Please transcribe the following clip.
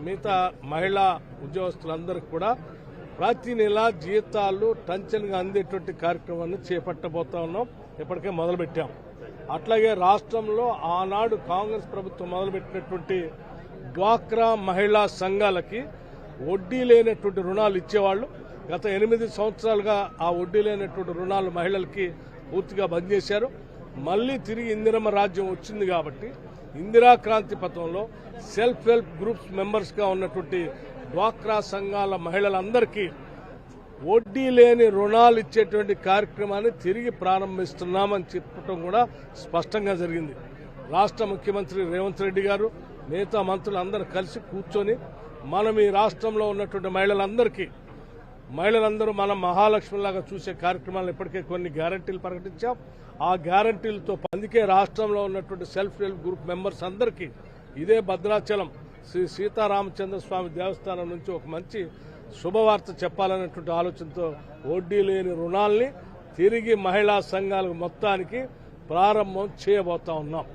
మిగతా మహిళా ఉద్యోగస్తులందరికీ కూడా ప్రతి నెల జీతాలు టంచన్గా అందేటువంటి కార్యక్రమాన్ని చేపట్టబోతా ఉన్నాం. ఇప్పటికే మొదలుపెట్టాం. అట్లాగే రాష్ట్రంలో ఆనాడు కాంగ్రెస్ ప్రభుత్వం మొదలుపెట్టినటువంటి డ్వాక్రా మహిళా సంఘాలకి వడ్డీ లేనటువంటి రుణాలు ఇచ్చేవాళ్లు. గత 8 సంవత్సరాలుగా ఆ వడ్డీ లేనటువంటి రుణాలు మహిళలకి పూర్తిగా బంద్ చేశారు. మళ్లీ తిరిగి ఇందిరమ్మ రాజ్యం వచ్చింది కాబట్టి ఇందిరా క్రాంతి పథంలో సెల్ఫ్ హెల్ప్ గ్రూప్స్ మెంబర్స్గా ఉన్నటువంటి డ్వాక్రా సంఘాల మహిళలందరికీ వడ్డీ లేని రుణాలు ఇచ్చేటువంటి కార్యక్రమాన్ని తిరిగి ప్రారంభిస్తున్నామని చెప్పడం కూడా స్పష్టంగా జరిగింది. రాష్ట్ర ముఖ్యమంత్రి రేవంత్ రెడ్డి గారు మిగతా మంత్రులందరూ కలిసి కూర్చొని మనం ఈ రాష్ట్రంలో ఉన్నటువంటి మహిళలందరూ మనం మహాలక్ష్మిలాగా చూసే కార్యక్రమాలను ఇప్పటికే కొన్ని గ్యారంటీలు ప్రకటించాం. ఆ గ్యారంటీలతో అందుకే రాష్ట్రంలో ఉన్నటువంటి సెల్ఫ్ హెల్ప్ గ్రూప్ మెంబర్స్ అందరికీ ఇదే భద్రాచలం శ్రీ సీతారామచంద్ర స్వామి దేవస్థానం నుంచి ఒక మంచి శుభవార్త చెప్పాలనేటువంటి ఆలోచనతో వడ్డీ లేని రుణాల్ని తిరిగి మహిళా సంఘాలకు మొత్తానికి ప్రారంభం చేయబోతా ఉన్నాం.